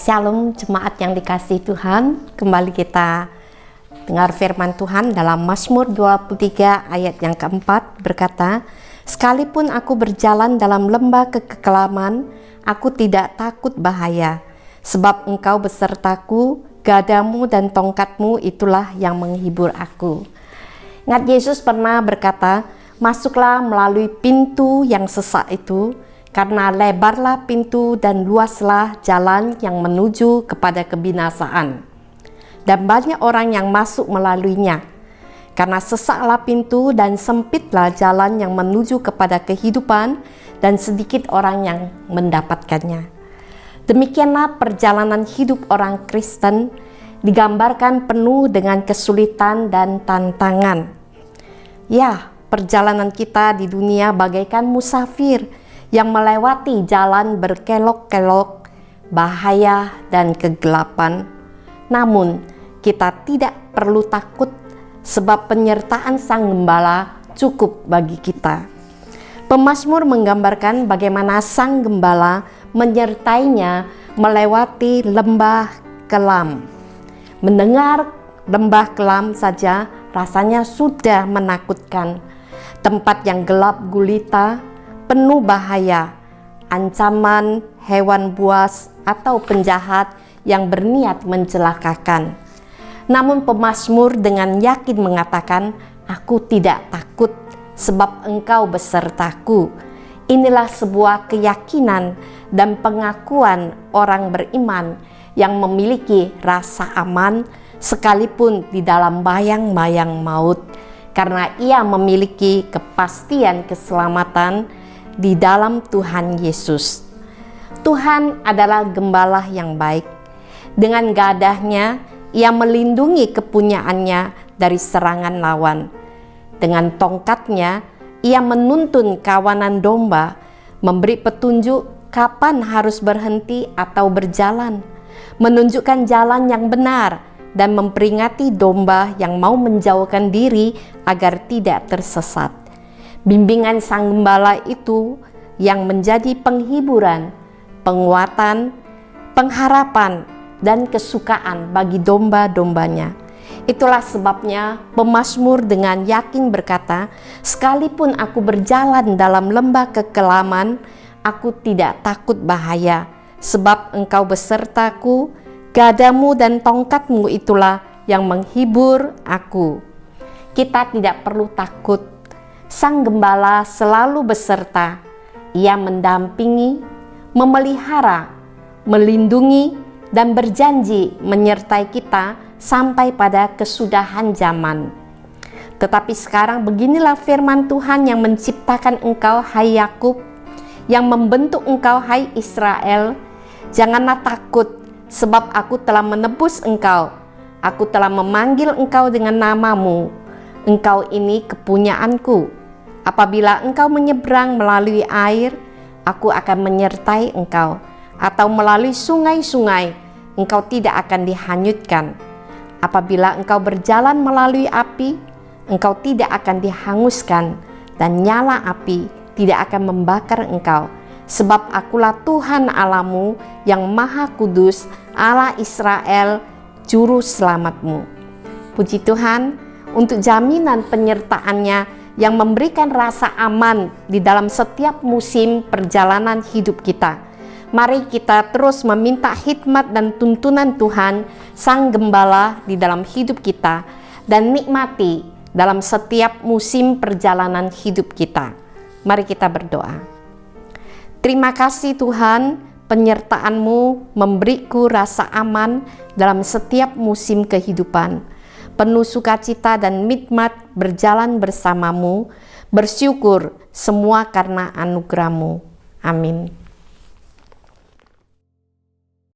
Shalom jemaat yang dikasihi Tuhan. Kembali kita dengar firman Tuhan dalam Mazmur 23 ayat yang keempat berkata, "Sekalipun aku berjalan dalam lembah kekelaman, aku tidak takut bahaya, sebab Engkau besertaku, gadamu dan tongkatmu itulah yang menghibur aku." Ingat Yesus pernah berkata, "Masuklah melalui pintu yang sesak itu, karena lebarlah pintu dan luaslah jalan yang menuju kepada kebinasaan, dan banyak orang yang masuk melaluinya. Karena sesaklah pintu dan sempitlah jalan yang menuju kepada kehidupan, dan sedikit orang yang mendapatkannya." Demikianlah perjalanan hidup orang Kristen digambarkan penuh dengan kesulitan dan tantangan. Ya, perjalanan kita di dunia bagaikan musafir yang melewati jalan berkelok-kelok, bahaya dan kegelapan. Namun, kita tidak perlu takut sebab penyertaan Sang Gembala cukup bagi kita. Pemazmur menggambarkan bagaimana Sang Gembala menyertainya melewati lembah kelam. Mendengar lembah kelam saja rasanya sudah menakutkan. Tempat yang gelap gulita, penuh bahaya, ancaman hewan buas atau penjahat yang berniat mencelakakan. Namun pemazmur dengan yakin mengatakan, "Aku tidak takut sebab Engkau besertaku." Inilah sebuah keyakinan dan pengakuan orang beriman yang memiliki rasa aman sekalipun di dalam bayang-bayang maut, karena ia memiliki kepastian keselamatan di dalam Tuhan Yesus. Tuhan adalah gembala yang baik. Dengan gadahnya, ia melindungi kepunyaannya dari serangan lawan. Dengan tongkatnya, ia menuntun kawanan domba, memberi petunjuk kapan harus berhenti atau berjalan, menunjukkan jalan yang benar, dan memperingati domba yang mau menjauhkan diri agar tidak tersesat. Bimbingan Sang Gembala itu yang menjadi penghiburan, penguatan, pengharapan, dan kesukaan bagi domba-dombanya. Itulah sebabnya pemazmur dengan yakin berkata, "Sekalipun aku berjalan dalam lembah kekelaman, aku tidak takut bahaya, sebab Engkau besertaku, gadamu dan tongkatmu itulah yang menghibur aku." Kita tidak perlu takut. Sang Gembala selalu beserta. Ia mendampingi, memelihara, melindungi, dan berjanji menyertai kita sampai pada kesudahan zaman. Tetapi sekarang beginilah firman Tuhan yang menciptakan engkau, hai Yakub, yang membentuk engkau, hai Israel. "Janganlah takut, sebab aku telah menebus engkau. Aku telah memanggil engkau dengan namamu. Engkau ini kepunyaanku. Apabila engkau menyeberang melalui air, aku akan menyertai engkau. Atau melalui sungai-sungai, engkau tidak akan dihanyutkan. Apabila engkau berjalan melalui api, engkau tidak akan dihanguskan, dan nyala api tidak akan membakar engkau. Sebab akulah Tuhan Allahmu yang Maha Kudus, Allah Israel, Juru Selamatmu." Puji Tuhan untuk jaminan penyertaannya yang memberikan rasa aman di dalam setiap musim perjalanan hidup kita. Mari kita terus meminta hikmat dan tuntunan Tuhan, Sang Gembala, di dalam hidup kita, dan nikmati dalam setiap musim perjalanan hidup kita. Mari kita berdoa. Terima kasih Tuhan, penyertaan-Mu memberiku rasa aman dalam setiap musim kehidupan. Penuh sukacita dan nikmat berjalan bersamamu, bersyukur semua karena anugerah-Mu. Amin.